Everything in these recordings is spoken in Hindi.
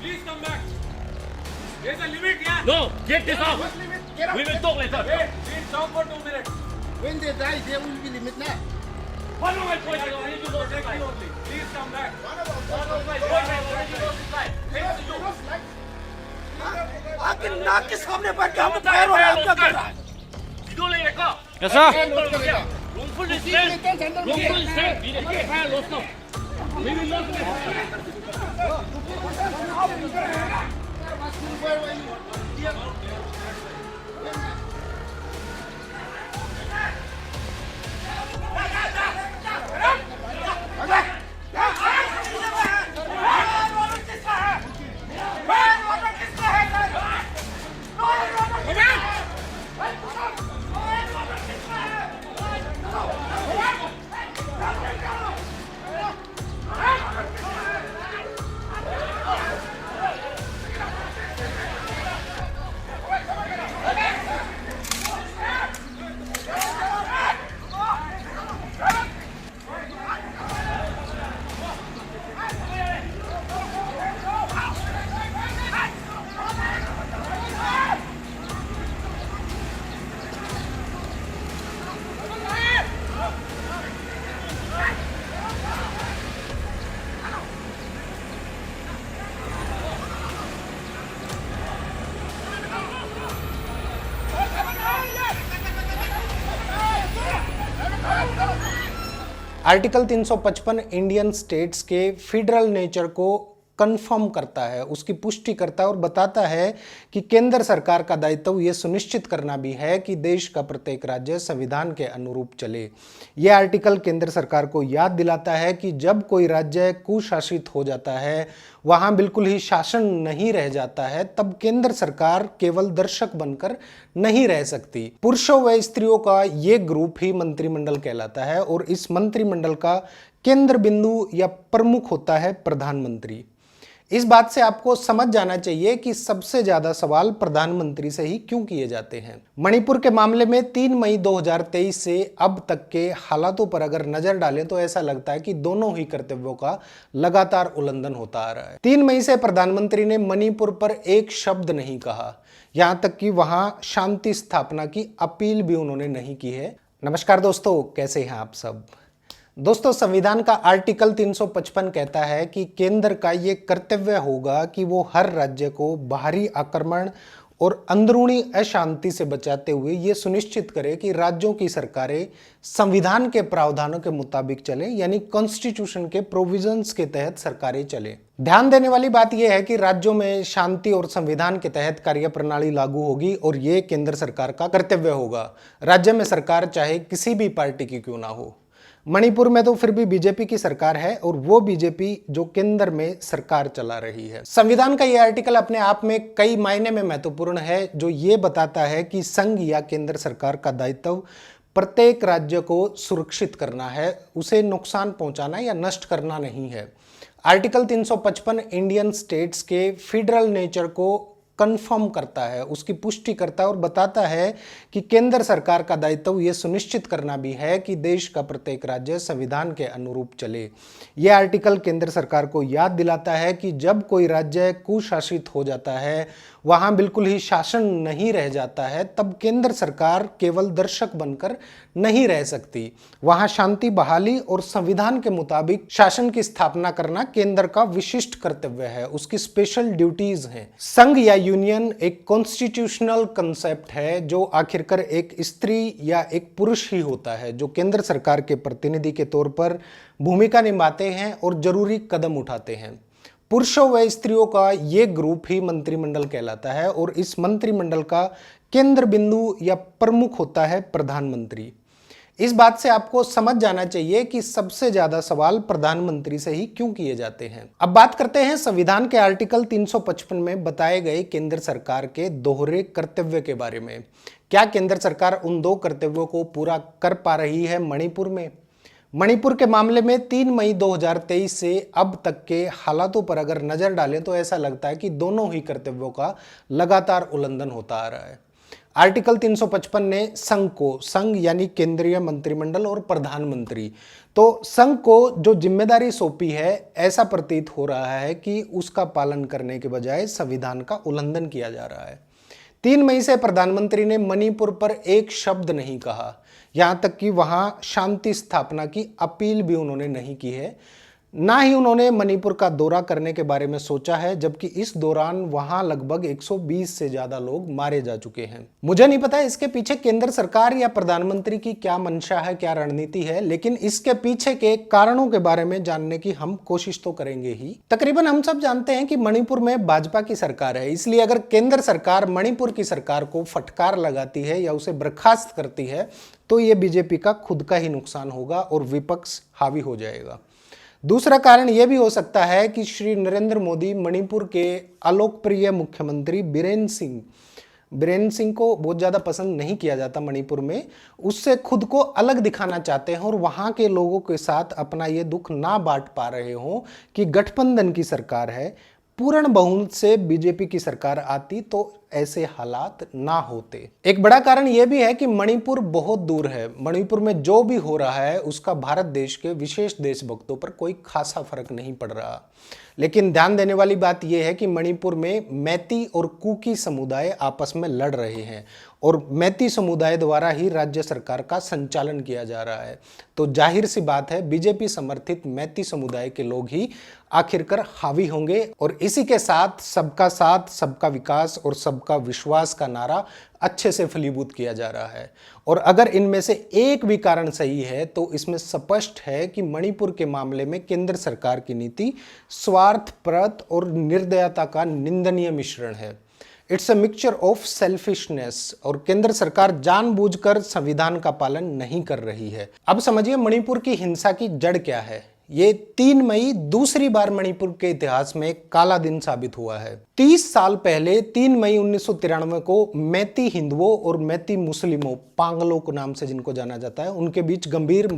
Please come back. There's a limit, yeah. No, get this off. We will talk later. Wait, please talk for 2 minutes. When they die, there will be limit now. One of my points, I need to go this Protect side. you only. Please come back. One of my points, I need to go this side. Thanks to you. आपके नाक के सामने बैठ के हम फायर हो रहा है, आप क्या कर रहा है? You don't let it go. Yes, sir. Wrongful restraint. Wrongful restraint. We will get fire lost now. We will not get fire. Article 355 Indian states के फेडरल नेचर को कंफर्म करता है, उसकी पुष्टि करता है और बताता है कि केंद्र सरकार का दायित्व यह सुनिश्चित करना भी है कि देश का प्रत्येक राज्य संविधान के अनुरूप चले। यह आर्टिकल केंद्र सरकार को याद दिलाता है कि जब कोई राज्य कुशासित हो जाता है, वहां बिल्कुल ही शासन नहीं रह जाता है, तब केंद्र सरकार केवल दर्शक बनकर नहीं रह सकती। पुरुषों व स्त्रियों का ये ग्रुप ही मंत्रिमंडल कहलाता है और इस मंत्रिमंडल का केंद्र बिंदु या प्रमुख होता है प्रधानमंत्री। इस बात से आपको समझ जाना चाहिए कि सबसे ज्यादा सवाल प्रधानमंत्री से ही क्यों किए जाते हैं। मणिपुर के मामले में 3 मई 2023 से अब तक के हालातों पर अगर नजर डालें तो ऐसा लगता है कि दोनों ही कर्तव्यों का लगातार उल्लंघन होता आ रहा है। 3 मई से प्रधानमंत्री ने मणिपुर पर एक शब्द नहीं कहा, यहां तक कि वहां शांति स्थापना की अपील भी उन्होंने नहीं की है। नमस्कार दोस्तों, कैसे हैं आप सब। दोस्तों, संविधान का आर्टिकल 355 कहता है कि केंद्र का ये कर्तव्य होगा कि वो हर राज्य को बाहरी आक्रमण और अंदरूनी अशांति से बचाते हुए ये सुनिश्चित करे कि राज्यों की सरकारें संविधान के प्रावधानों के मुताबिक चलें, यानी कॉन्स्टिट्यूशन के प्रोविजंस के तहत सरकारें चलें। ध्यान देने वाली बात यह है कि राज्यों में शांति और संविधान के तहत कार्यप्रणाली लागू होगी और ये केंद्र सरकार का कर्तव्य होगा, राज्य में सरकार चाहे किसी भी पार्टी की क्यों ना हो। मणिपुर में तो फिर भी बीजेपी की सरकार है और वो बीजेपी जो केंद्र में सरकार चला रही है। संविधान का ये आर्टिकल अपने आप में कई मायने में महत्वपूर्ण है, जो ये बताता है कि संघ या केंद्र सरकार का दायित्व प्रत्येक राज्य को सुरक्षित करना है, उसे नुकसान पहुंचाना या नष्ट करना नहीं है। आर्टिकल 355 इंडियन स्टेट्स के फेडरल नेचर को कंफर्म करता है, उसकी पुष्टि करता है और बताता है कि केंद्र सरकार का दायित्व यह सुनिश्चित करना भी है कि देश का प्रत्येक राज्य संविधान के अनुरूप चले। यह आर्टिकल केंद्र सरकार को याद दिलाता है कि जब कोई राज्य कुशासित हो जाता है, वहां बिल्कुल ही शासन नहीं रह जाता है, तब केंद्र सरकार केवल दर्शक बनकर नहीं रह सकती। वहां शांति बहाली और संविधान के मुताबिक शासन की स्थापना करना केंद्र का विशिष्ट कर्तव्य है, उसकी स्पेशल ड्यूटीज हैं। संघ या यूनियन एक कॉन्स्टिट्यूशनल कंसेप्ट है जो आखिरकार एक स्त्री या एक पुरुष ही होता है, जो केंद्र सरकार के प्रतिनिधि के तौर पर भूमिका निभाते हैं और जरूरी कदम उठाते हैं। पुरुषों व स्त्रियों का ये ग्रुप ही मंत्रिमंडल कहलाता है और इस मंत्रिमंडल का केंद्र बिंदु या प्रमुख होता है प्रधानमंत्री। इस बात से आपको समझ जाना चाहिए कि सबसे ज्यादा सवाल प्रधानमंत्री से ही क्यों किए जाते हैं। अब बात करते हैं संविधान के आर्टिकल 355 में बताए गए केंद्र सरकार के दोहरे कर्तव्य के बारे में। क्या केंद्र सरकार उन दो कर्तव्यों को पूरा कर पा रही है मणिपुर में? मणिपुर के मामले में 3 मई 2023 से अब तक के हालातों पर अगर नजर डालें तो ऐसा लगता है कि दोनों ही कर्तव्यों का लगातार उल्लंघन होता आ रहा है। आर्टिकल 355 ने संघ यानी केंद्रीय मंत्रिमंडल और प्रधानमंत्री, तो संघ को जो जिम्मेदारी सौंपी है, ऐसा प्रतीत हो रहा है कि उसका पालन करने के बजाय संविधान का उल्लंघन किया जा रहा है। 3 मई से प्रधानमंत्री ने मणिपुर पर एक शब्द नहीं कहा, यहां तक कि वहां शांति स्थापना की अपील भी उन्होंने नहीं की है। ना ही उन्होंने मणिपुर का दौरा करने के बारे में सोचा है, जबकि इस दौरान वहां लगभग 120 से ज्यादा लोग मारे जा चुके हैं। मुझे नहीं पता इसके पीछे केंद्र सरकार या प्रधानमंत्री की क्या मंशा है, क्या रणनीति है, लेकिन इसके पीछे के कारणों के बारे में जानने की हम कोशिश तो करेंगे ही। तकरीबन हम सब जानते हैं कि मणिपुर में भाजपा की सरकार है, इसलिए अगर केंद्र सरकार मणिपुर की सरकार को फटकार लगाती है या उसे बर्खास्त करती है तो ये बीजेपी का खुद का ही नुकसान होगा और विपक्ष हावी हो जाएगा। दूसरा कारण यह भी हो सकता है कि श्री नरेंद्र मोदी मणिपुर के अलोकप्रिय मुख्यमंत्री बीरेन सिंह को बहुत ज़्यादा पसंद नहीं किया जाता मणिपुर में, उससे खुद को अलग दिखाना चाहते हैं और वहाँ के लोगों के साथ अपना ये दुख ना बांट पा रहे हों कि गठबंधन की सरकार है, पूर्ण बहुमत से बीजेपी की सरकार आती तो ऐसे हालात ना होते। एक बड़ा कारण यह भी है कि मणिपुर बहुत दूर है। मणिपुर में जो भी हो रहा है उसका भारत देश के विशेष देशभक्तों पर कोई खासा फर्क नहीं पड़ रहा। लेकिन ध्यान देने वाली बात यह है कि मणिपुर में मैती और कुकी समुदाय आपस में लड़ रहे हैं और मैती समुदाय द्वारा ही राज्य सरकार का संचालन किया जा रहा है। तो जाहिर सी बात है बीजेपी समर्थित मैती समुदाय के लोग ही आखिरकार हावी होंगे और इसी के साथ, सबका विकास और सबका विश्वास का नारा अच्छे से फलीभूत किया जा रहा है। और अगर इनमें से एक भी कारण सही है तो इसमें स्पष्ट है कि मणिपुर के मामले में केंद्र सरकार की नीति स्वार्थपरत और निर्दयता का निंदनीय मिश्रण है। It's a mixture of selfishness और केंद्र सरकार जानबूझकर संविधान का पालन नहीं कर रही है। अब समझिए मणिपुर की हिंसा की जड़ क्या है। ये 3 मई दूसरी बार मणिपुर के इतिहास में काला दिन साबित हुआ है। 30 साल पहले 3 मई 1993 को मैती हिंदुओं और मैती मुस्लिमों, पांगलों के नाम से जिनको जाना जाता है, उनके बीच गंभीर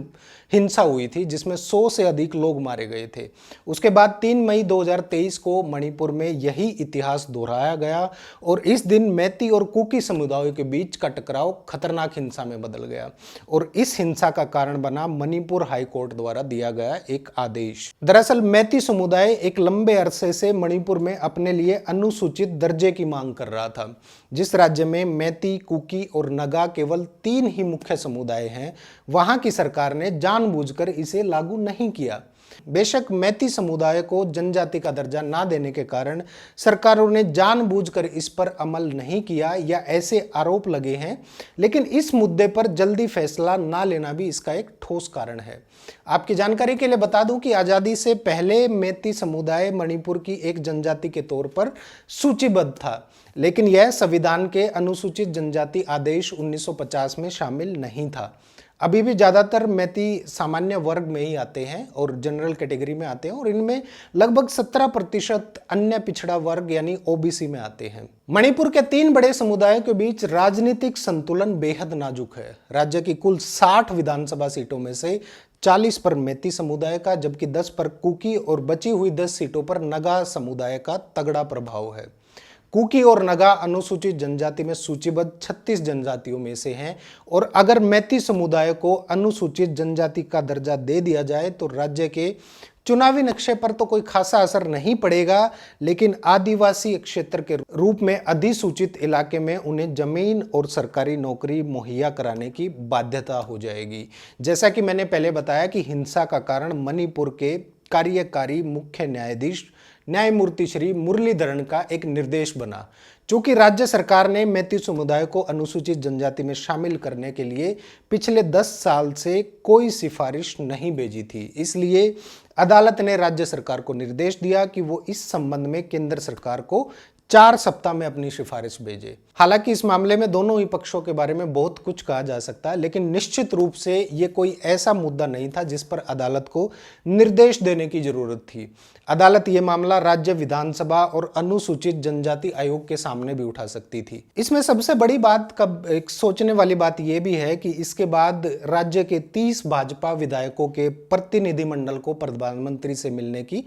हिंसा हुई थी जिसमें 100 से अधिक लोग मारे गए थे। उसके बाद 3 मई 2023 को मणिपुर में यही इतिहास दोहराया गया और इस दिन मैती और कुकी समुदायों के बीच का टकराव खतरनाक हिंसा में बदल गया और इस हिंसा का कारण बना मणिपुर हाई कोर्ट द्वारा दिया गया एक आदेश। दरअसल मैती समुदाय एक लंबे अरसे से मणिपुर में अपने लिए अनुसूचित दर्जे की मांग कर रहा था। जिस राज्य में मैती, कुकी और नगा केवल 3 ही मुख्य समुदाय हैं, वहां की सरकार ने जानबूझकर इसे लागू नहीं किया। बेशक मैती समुदाय को जनजाति का दर्जा ना देने के कारण सरकारों ने जानबूझकर इस पर अमल नहीं किया या ऐसे आरोप लगे हैं, लेकिन इस मुद्दे पर जल्दी फैसला ना लेना भी इसका एक ठोस कारण है। आपकी जानकारी के लिए बता दूं कि आजादी से पहले मैती समुदाय मणिपुर की एक जनजाति के तौर पर सूचीबद्ध था, लेकिन यह संविधान के अनुसूचित जनजाति आदेश 1950 में शामिल नहीं था। अभी भी ज़्यादातर मैती सामान्य वर्ग में ही आते हैं और जनरल कैटेगरी में आते हैं और इनमें लगभग 17% अन्य पिछड़ा वर्ग यानी ओबीसी में आते हैं। मणिपुर के 3 बड़े समुदायों के बीच राजनीतिक संतुलन बेहद नाजुक है। राज्य की कुल 60 विधानसभा सीटों में से 40 पर मैती समुदाय का, जबकि 10 पर कुकी और बची हुई 10 सीटों पर नगा समुदाय का तगड़ा प्रभाव है। कुकी और नगा अनुसूचित जनजाति में सूचीबद्ध 36 जनजातियों में से हैं और अगर मैती समुदाय को अनुसूचित जनजाति का दर्जा दे दिया जाए तो राज्य के चुनावी नक्शे पर तो कोई खासा असर नहीं पड़ेगा, लेकिन आदिवासी क्षेत्र के रूप में अधिसूचित इलाके में उन्हें जमीन और सरकारी नौकरी मुहैया कराने की बाध्यता हो जाएगी। जैसा कि मैंने पहले बताया कि हिंसा का कारण मणिपुर के कार्यकारी मुख्य न्यायाधीश न्यायमूर्ति श्री मुरलीधरन का एक निर्देश बना। चूंकि राज्य सरकार ने मैती समुदाय को अनुसूचित जनजाति में शामिल करने के लिए पिछले 10 साल से कोई सिफारिश नहीं भेजी थी, इसलिए अदालत ने राज्य सरकार को निर्देश दिया कि वो इस संबंध में केंद्र सरकार को 4 सप्ताह में अपनी सिफारिश भेजे। हालांकि इस मामले में दोनों ही पक्षों के बारे में बहुत कुछ कहा जा सकता है, लेकिन निश्चित रूप से ये कोई ऐसा मुद्दा नहीं था जिस पर अदालत को निर्देश देने की जरूरत थी। अदालत ये मामला राज्य विधानसभा और अनुसूचित जनजाति आयोग के सामने भी उठा सकती थी। इसमें सबसे बड़ी बात एक सोचने वाली बात यह भी है कि इसके बाद राज्य के 30 भाजपा विधायकों के प्रतिनिधिमंडल को प्रधानमंत्री से मिलने की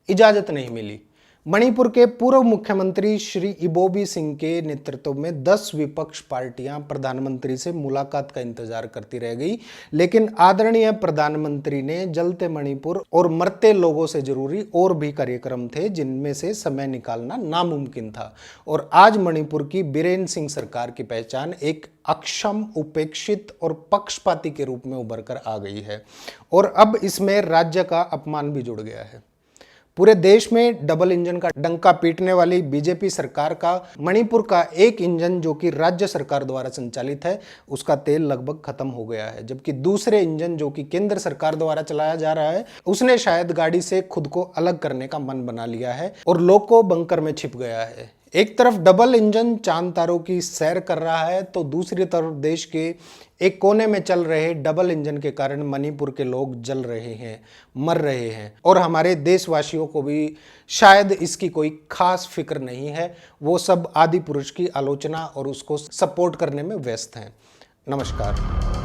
इजाजत नहीं मिली। मणिपुर के पूर्व मुख्यमंत्री श्री इबोबी सिंह के नेतृत्व में 10 विपक्ष पार्टियां प्रधानमंत्री से मुलाकात का इंतजार करती रह गई, लेकिन आदरणीय प्रधानमंत्री ने जलते मणिपुर और मरते लोगों से जरूरी और भी कार्यक्रम थे जिनमें से समय निकालना नामुमकिन था। और आज मणिपुर की बीरेन सिंह सरकार की पहचान एक अक्षम, उपेक्षित और पक्षपाती के रूप में उभर कर आ गई है और अब इसमें राज्य का अपमान भी जुड़ गया है। पूरे देश में डबल इंजन का डंका पीटने वाली बीजेपी सरकार का मणिपुर का एक इंजन जो कि राज्य सरकार द्वारा संचालित है उसका तेल लगभग खत्म हो गया है, जबकि दूसरे इंजन जो कि केंद्र सरकार द्वारा चलाया जा रहा है उसने शायद गाड़ी से खुद को अलग करने का मन बना लिया है और लोको बंकर में छिप गया है। एक तरफ डबल इंजन चांद तारों की सैर कर रहा है तो दूसरी तरफ देश के एक कोने में चल रहे डबल इंजन के कारण मणिपुर के लोग जल रहे हैं, मर रहे हैं और हमारे देशवासियों को भी शायद इसकी कोई खास फिक्र नहीं है। वो सब आदि पुरुष की आलोचना और उसको सपोर्ट करने में व्यस्त हैं। नमस्कार।